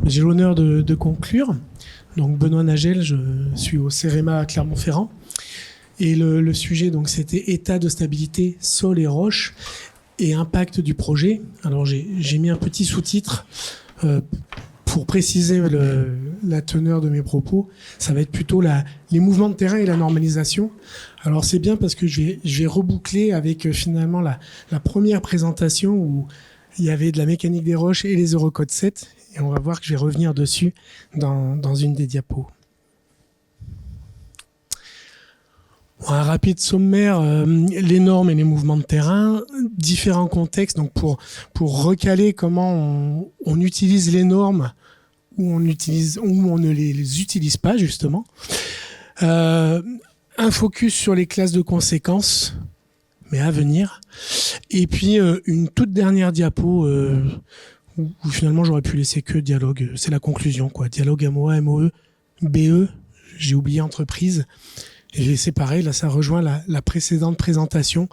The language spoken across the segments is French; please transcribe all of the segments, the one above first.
J'ai l'honneur de conclure. Donc Benoît Nagel, je suis au CEREMA à Clermont-Ferrand. Et le sujet, donc, c'était état de stabilité, sol et roches et impact du projet. Alors j'ai mis un petit sous-titre pour préciser la teneur de mes propos. Ça va être plutôt les mouvements de terrain et la normalisation. Alors c'est bien parce que je vais reboucler avec finalement la première présentation où il y avait de la mécanique des roches et les Eurocode 7. Et on va voir que je vais revenir dessus dans une des diapos. Un rapide sommaire, les normes et les mouvements de terrain, différents contextes, donc pour recaler comment on utilise les normes ou on ne les utilise pas justement. Un focus sur les classes de conséquences, mais à venir. Et puis une toute dernière diapo où finalement j'aurais pu laisser que dialogue. C'est la conclusion, quoi. Dialogue MOA, MOE, BE, j'ai oublié entreprise. Et c'est pareil, là ça rejoint la précédente présentation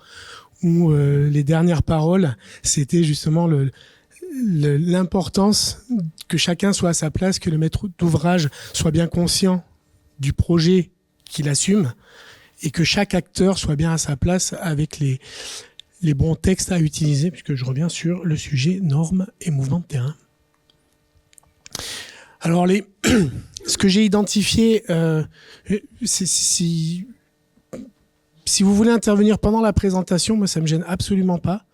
où les dernières paroles, c'était justement l'importance que chacun soit à sa place, que le maître d'ouvrage soit bien conscient du projet qu'il assume et que chaque acteur soit bien à sa place avec les bons textes à utiliser, puisque je reviens sur le sujet normes et mouvements de terrain. Alors ce que j'ai identifié, si vous voulez intervenir pendant la présentation, moi ça me gêne absolument pas.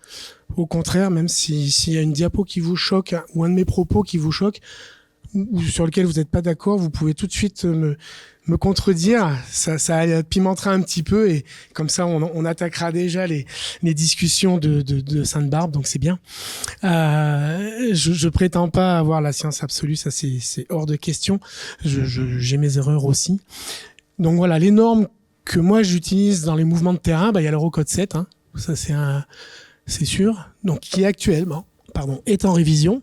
Au contraire, même s'il y a une diapo qui vous choque ou un de mes propos qui vous choque ou sur lequel vous n'êtes pas d'accord, vous pouvez tout de suite me contredire. Ça pimentera un petit peu et comme ça on attaquera déjà les discussions de Sainte-Barbe, donc c'est bien. Je prétends pas avoir la science absolue, ça c'est hors de question. J'ai mes erreurs aussi. Donc voilà, les normes que moi j'utilise dans les mouvements de terrain, il y a l'Eurocode 7, hein, ça c'est sûr. Donc qui actuellement, est en révision.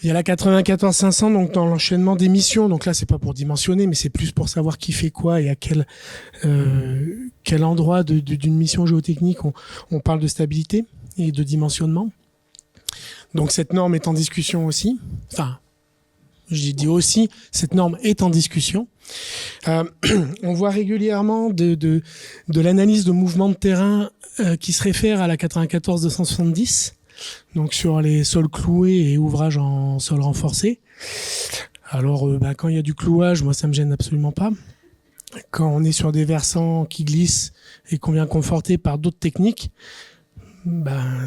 Il y a la 94-500, donc dans l'enchaînement des missions. Donc là, c'est pas pour dimensionner, mais c'est plus pour savoir qui fait quoi et à quel endroit d'une mission géotechnique on parle de stabilité et de dimensionnement. Donc cette norme est en discussion aussi. Enfin, j'ai dit aussi, cette norme est en discussion. On voit régulièrement de l'analyse de mouvements de terrain qui se réfère à la 94-270. Donc sur les sols cloués et ouvrages en sol renforcé. Alors quand il y a du clouage, moi ça me gêne absolument pas. Quand on est sur des versants qui glissent et qu'on vient conforter par d'autres techniques,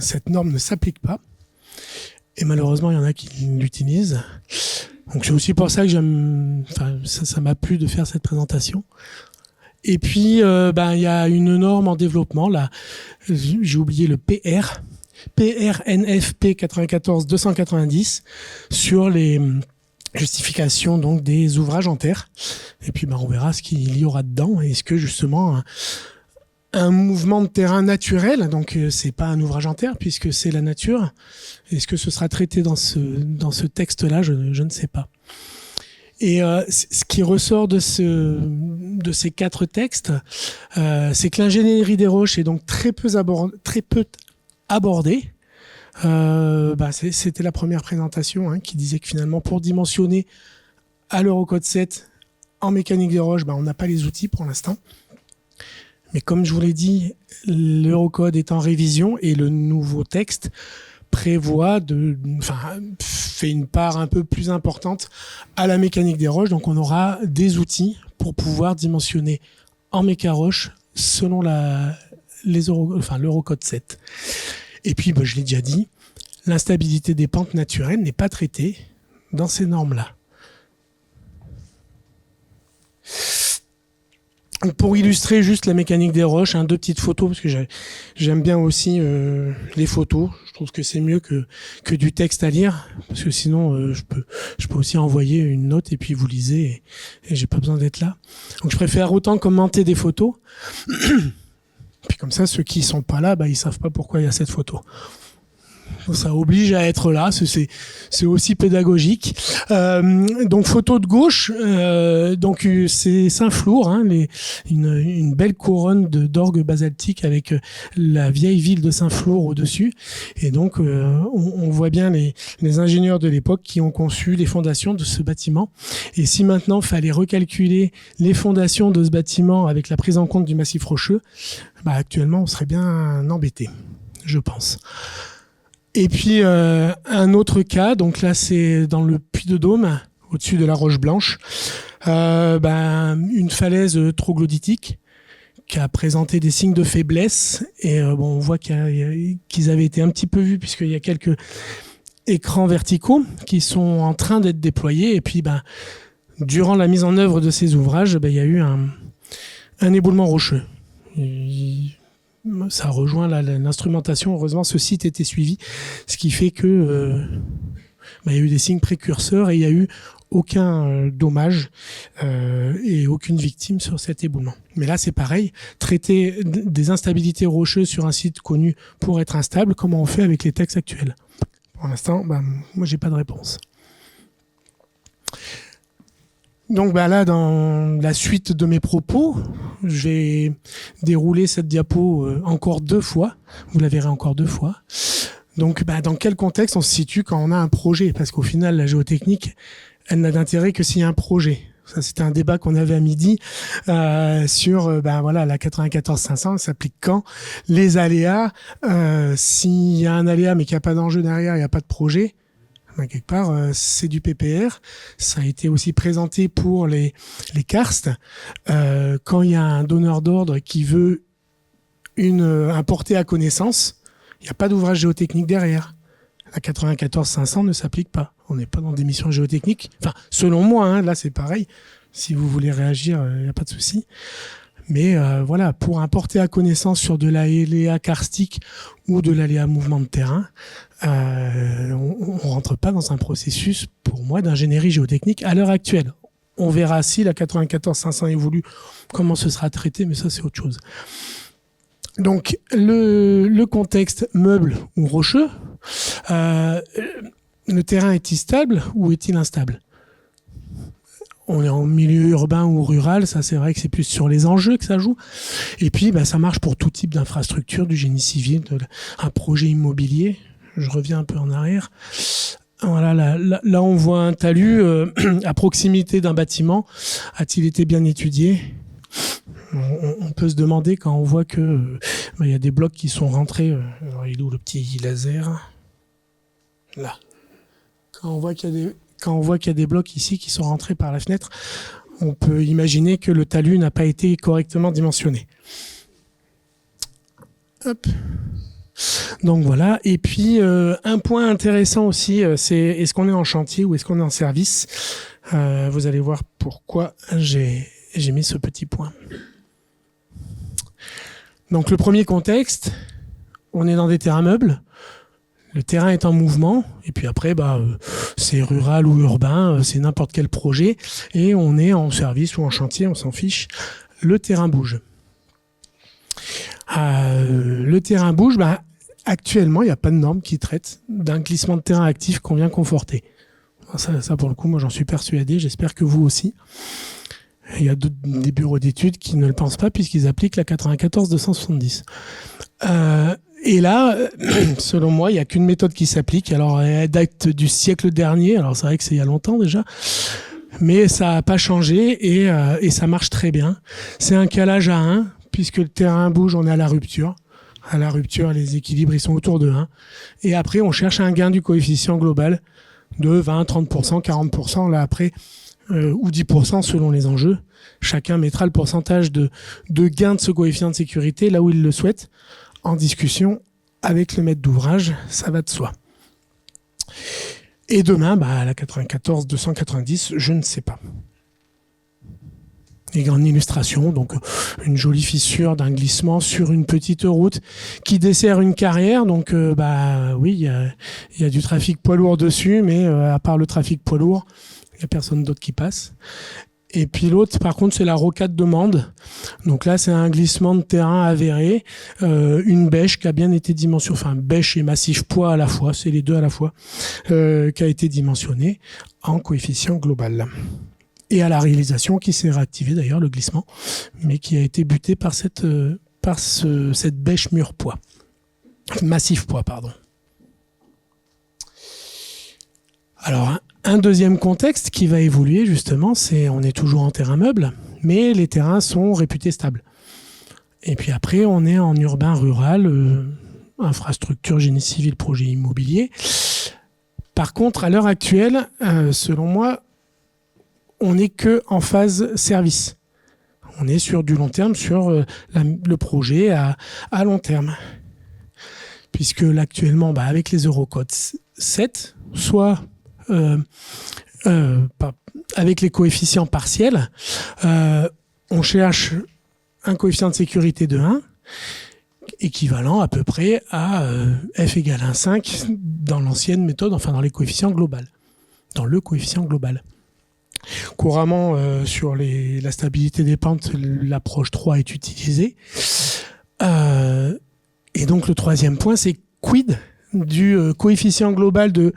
cette norme ne s'applique pas. Et malheureusement, il y en a qui l'utilisent. Donc c'est aussi pour ça que ça m'a plu de faire cette présentation. Et puis il y a une norme en développement là, j'ai oublié le PR. PRNFP 94-290 sur les justifications donc des ouvrages en terre. Et puis on verra ce qu'il y aura dedans. Est-ce que justement un mouvement de terrain naturel, donc c'est pas un ouvrage en terre puisque c'est la nature, est-ce que ce sera traité dans ce texte-là, je ne sais pas. Et ce qui ressort de ces 4 textes, c'est que l'ingénierie des roches est donc très peu abordé. C'était la première présentation qui disait que finalement pour dimensionner à l'Eurocode 7 en mécanique des roches, on n'a pas les outils pour l'instant. Mais comme je vous l'ai dit, l'Eurocode est en révision et le nouveau texte prévoit fait une part un peu plus importante à la mécanique des roches. Donc on aura des outils pour pouvoir dimensionner en méca roche selon l'Eurocode 7. Et puis, je l'ai déjà dit, l'instabilité des pentes naturelles n'est pas traitée dans ces normes-là. Pour illustrer juste la mécanique des roches, 2 petites photos, parce que j'aime bien aussi les photos. Je trouve que c'est mieux que du texte à lire, parce que sinon je peux aussi envoyer une note et puis vous lisez et j'ai pas besoin d'être là. Donc je préfère autant commenter des photos. Puis comme ça, ceux qui sont pas là, ils savent pas pourquoi il y a cette photo. Ça oblige à être là, c'est aussi pédagogique. Donc photo de gauche, donc c'est Saint-Flour, hein, une belle couronne d'orgue basaltique avec la vieille ville de Saint-Flour au-dessus. Et donc on voit bien les ingénieurs de l'époque qui ont conçu les fondations de ce bâtiment. Et si maintenant il fallait recalculer les fondations de ce bâtiment avec la prise en compte du massif rocheux, actuellement on serait bien embêté, je pense. Et puis un autre cas, donc là c'est dans le Puy-de-Dôme, au-dessus de la Roche Blanche, une falaise troglodytique qui a présenté des signes de faiblesse. Et on voit qu'ils avaient été un petit peu vus puisqu'il y a quelques écrans verticaux qui sont en train d'être déployés. Et puis durant la mise en œuvre de ces ouvrages, il y a eu un éboulement rocheux. Ça rejoint l'instrumentation. Heureusement, ce site était suivi, ce qui fait que il y a eu des signes précurseurs et il n'y a eu aucun dommage et aucune victime sur cet éboulement. Mais là, c'est pareil. Traiter des instabilités rocheuses sur un site connu pour être instable, comment on fait avec les textes actuels? Pour l'instant, moi, j'ai pas de réponse. Donc là, dans la suite de mes propos, je vais dérouler cette diapo encore 2 fois. Vous la verrez encore 2 fois. Donc dans quel contexte on se situe quand on a un projet? Parce qu'au final, la géotechnique, elle n'a d'intérêt que s'il y a un projet. Ça, c'était un débat qu'on avait à midi sur la 94-500, ça s'applique quand? Les aléas, s'il y a un aléa mais qu'il n'y a pas d'enjeu derrière, il n'y a pas de projet, quelque part, c'est du PPR. Ça a été aussi présenté pour les karstes. Quand il y a un donneur d'ordre qui veut un porté à connaissance, il n'y a pas d'ouvrage géotechnique derrière. La 94-500 ne s'applique pas. On n'est pas dans des missions géotechniques. Enfin, selon moi, là c'est pareil. Si vous voulez réagir, il n'y a pas de souci. Mais pour un porté à connaissance sur de l'aléa karstique ou de l'aléa mouvement de terrain, on rentre pas dans un processus, pour moi, d'ingénierie géotechnique à l'heure actuelle. On verra si la 94-500 évolue, comment ce sera traité, mais ça c'est autre chose. Donc le contexte meuble ou rocheux, le terrain est-il stable ou est-il instable? On est en milieu urbain ou rural, ça c'est vrai que c'est plus sur les enjeux que ça joue. Et puis ça marche pour tout type d'infrastructure, du génie civil, un projet immobilier. Je reviens un peu en arrière. Voilà, là on voit un talus à proximité d'un bâtiment. A-t-il été bien étudié? On peut se demander quand on voit que il y a des blocs qui sont rentrés. Alors, il est où le petit laser? Là. Quand on voit qu'il y a des blocs ici qui sont rentrés par la fenêtre, on peut imaginer que le talus n'a pas été correctement dimensionné. Hop. Donc voilà. Et puis un point intéressant aussi, c'est est-ce qu'on est en chantier ou est-ce qu'on est en service? Vous allez voir pourquoi j'ai mis ce petit point. Donc le premier contexte, on est dans des terrains meubles. Le terrain est en mouvement, et puis après, c'est rural ou urbain, c'est n'importe quel projet, et on est en service ou en chantier, on s'en fiche. Le terrain bouge. Le terrain bouge, actuellement, il n'y a pas de norme qui traite d'un glissement de terrain actif qu'on vient conforter. Ça, pour le coup, moi, j'en suis persuadé, j'espère que vous aussi. Il y a des bureaux d'études qui ne le pensent pas, puisqu'ils appliquent la 94-270. Et là, selon moi, il n'y a qu'une méthode qui s'applique. Alors, elle date du siècle dernier. Alors, c'est vrai que c'est il y a longtemps déjà. Mais ça n'a pas changé et ça marche très bien. C'est un calage à 1, puisque le terrain bouge, on est à la rupture. À la rupture, les équilibres, ils sont autour de 1. Et après, on cherche un gain du coefficient global de 20, 30%, 40%. Là, après, ou 10% selon les enjeux. Chacun mettra le pourcentage de gain de ce coefficient de sécurité là où il le souhaite, en discussion avec le maître d'ouvrage, ça va de soi. Et demain, la 94-290, je ne sais pas. Et en illustration, donc une jolie fissure d'un glissement sur une petite route qui dessert une carrière. Donc oui, il y a du trafic poids lourd dessus, mais à part le trafic poids lourd, il n'y a personne d'autre qui passe. Et puis l'autre, par contre, c'est la rocade de Mende. Donc là, c'est un glissement de terrain avéré, une bêche qui a bien été dimensionnée, enfin bêche et massif poids à la fois, c'est les deux à la fois, qui a été dimensionnée en coefficient global. Et à la réalisation qui s'est réactivé d'ailleurs, le glissement, mais qui a été buté par cette bêche mur poids. Massif poids, pardon. Alors, un deuxième contexte qui va évoluer, justement, c'est on est toujours en terrain meuble, mais les terrains sont réputés stables. Et puis après, on est en urbain rural, infrastructure, génie civil, projet immobilier. Par contre, à l'heure actuelle, selon moi, on n'est que en phase service. On est sur du long terme, sur le projet à long terme. Puisque là, actuellement, avec les Eurocode 7, soit avec les coefficients partiels, on cherche un coefficient de sécurité de 1, équivalent à peu près à f égale 1,5 dans l'ancienne méthode, enfin dans les coefficients globaux, dans le coefficient global. Couramment, sur la stabilité des pentes, l'approche 3 est utilisée. Et donc le troisième point, c'est quid du coefficient global de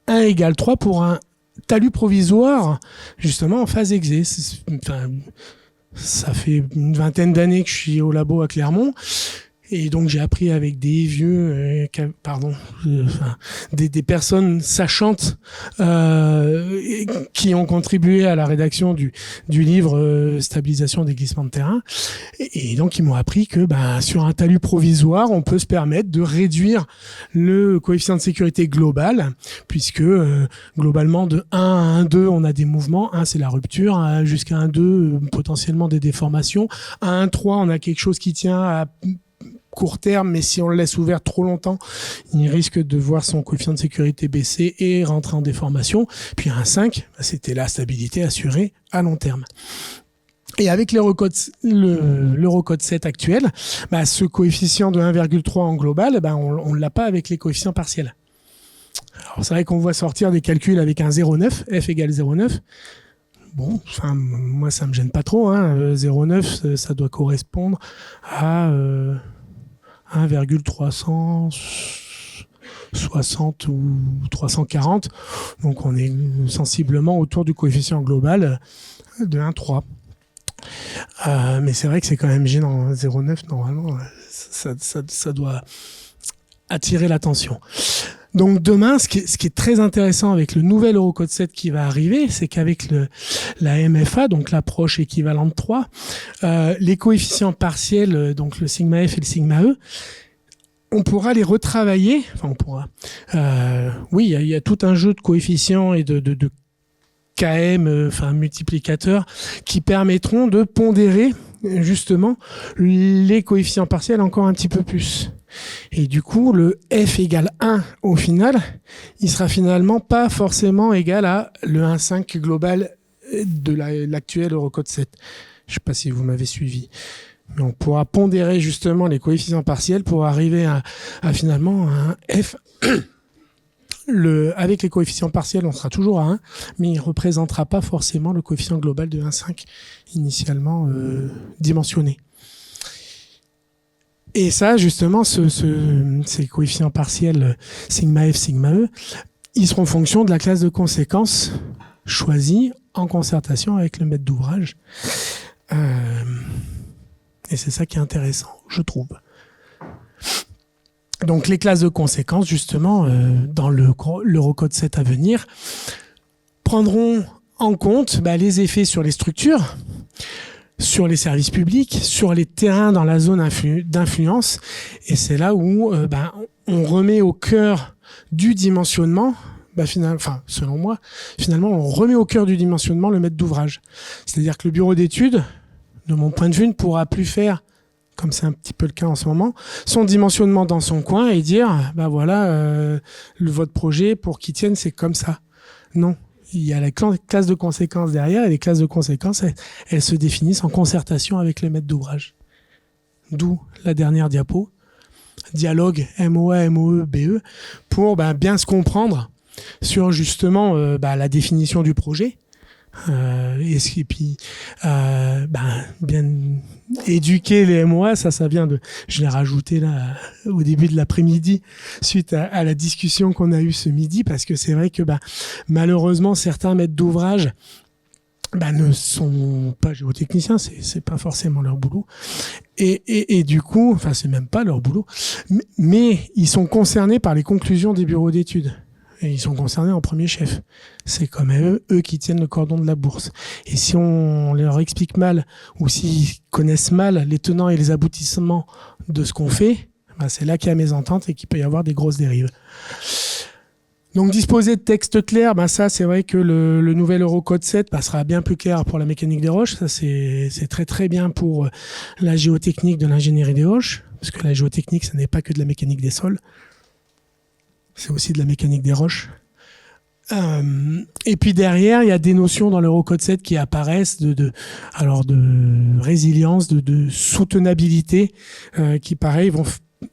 1 égale 3 pour un talus provisoire, justement en phase exé. Enfin, ça fait une vingtaine d'années que je suis au labo à Clermont. Et donc j'ai appris avec des vieux, des personnes sachantes qui ont contribué à la rédaction du livre Stabilisation des glissements de terrain. Et donc ils m'ont appris que sur un talus provisoire, on peut se permettre de réduire le coefficient de sécurité global, puisque globalement de 1 à 1,2 on a des mouvements. 1 c'est la rupture, jusqu'à 1,2 potentiellement des déformations. À 1,3 on a quelque chose qui tient à court terme, mais si on le laisse ouvert trop longtemps, il risque de voir son coefficient de sécurité baisser et rentrer en déformation. Puis un 5, c'était la stabilité assurée à long terme. Et avec l'Eurocode 7 actuel, ce coefficient de 1,3 en global, on ne l'a pas avec les coefficients partiels. Alors c'est vrai qu'on voit sortir des calculs avec un 0,9, f égale 0,9. Bon, enfin, moi ça me gêne pas trop. 0,9, ça doit correspondre à 1,360 ou 340. Donc on est sensiblement autour du coefficient global de 1,3. Mais c'est vrai que c'est quand même gênant. 0,9, normalement, ça doit attirer l'attention. Donc demain, ce qui est très intéressant avec le nouvel Eurocode 7 qui va arriver, c'est qu'avec la MFA, donc l'approche équivalente 3, les coefficients partiels, donc le sigma F et le sigma E, on pourra les retravailler. Enfin, on pourra. Oui, il y a tout un jeu de coefficients et de KM, multiplicateurs, qui permettront de pondérer justement les coefficients partiels encore un petit peu plus. Et du coup, le F égale 1 au final, il sera finalement pas forcément égal à le 1,5 global de l'actuel Eurocode 7. Je sais pas si vous m'avez suivi. Mais on pourra pondérer justement les coefficients partiels pour arriver à finalement un F. Avec les coefficients partiels, on sera toujours à 1, mais il ne représentera pas forcément le coefficient global de 1,5 initialement dimensionné. Et ça, justement, ces coefficients partiels sigma F, sigma E, ils seront en fonction de la classe de conséquences choisie en concertation avec le maître d'ouvrage. Et c'est ça qui est intéressant, je trouve. Donc les classes de conséquences, justement, dans l'Eurocode 7 à venir, prendront en compte les effets sur les structures, sur les services publics, sur les terrains dans la zone d'influence. Et c'est là où on remet au cœur du dimensionnement, selon moi, finalement, on remet au cœur du dimensionnement le maître d'ouvrage. C'est-à-dire que le bureau d'études, de mon point de vue, ne pourra plus faire, comme c'est un petit peu le cas en ce moment, son dimensionnement dans son coin et dire, votre projet, pour qu'il tienne, c'est comme ça. Non. Il y a la classe de conséquences derrière, et les classes de conséquences, elles se définissent en concertation avec les maîtres d'ouvrage. D'où la dernière diapo, dialogue MOA, MOE, BE, pour bien se comprendre sur justement la définition du projet, Et puis bien éduquer les MOA, ça vient de, je l'ai rajouté là au début de l'après-midi suite à la discussion qu'on a eue ce midi, parce que c'est vrai que malheureusement certains maîtres d'ouvrage ne sont pas géotechniciens, c'est pas forcément leur boulot, et du coup, enfin c'est même pas leur boulot, mais ils sont concernés par les conclusions des bureaux d'études. Et ils sont concernés en premier chef. C'est comme eux qui tiennent le cordon de la bourse. Et si on leur explique mal, ou s'ils connaissent mal les tenants et les aboutissements de ce qu'on fait, c'est là qu'il y a mésentente et qu'il peut y avoir des grosses dérives. Donc disposer de textes clairs, ça c'est vrai que le nouvel Eurocode 7 sera bien plus clair pour la mécanique des roches. Ça c'est très très bien pour la géotechnique de l'ingénierie des roches, parce que la géotechnique, ça n'est pas que de la mécanique des sols. C'est aussi de la mécanique des roches. Et puis derrière, il y a des notions dans l'Eurocode 7 qui apparaissent de résilience, de soutenabilité, qui pareil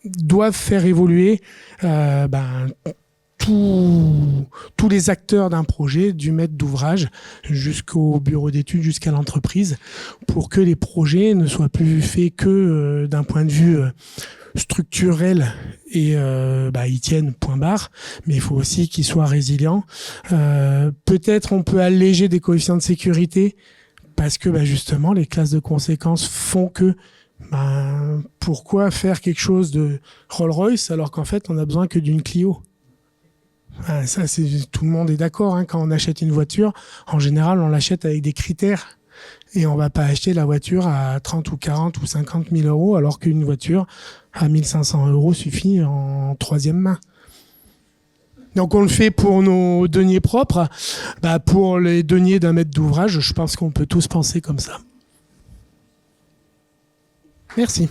doivent faire évoluer tous les acteurs d'un projet, du maître d'ouvrage jusqu'au bureau d'études, jusqu'à l'entreprise, pour que les projets ne soient plus faits que d'un point de vue structurel et ils tiennent point barre, mais il faut aussi qu'ils soient résilients. Peut-être on peut alléger des coefficients de sécurité parce que justement les classes de conséquences font que pourquoi faire quelque chose de Rolls-Royce alors qu'en fait on a besoin que d'une Clio. Ça, tout le monde est d'accord, quand on achète une voiture, en général on l'achète avec des critères. Et on va pas acheter la voiture à 30 ou 40 ou 50 000 euros, alors qu'une voiture à 1 500 euros suffit en troisième main. Donc on le fait pour nos deniers propres. Pour les deniers d'un maître d'ouvrage, je pense qu'on peut tous penser comme ça. Merci.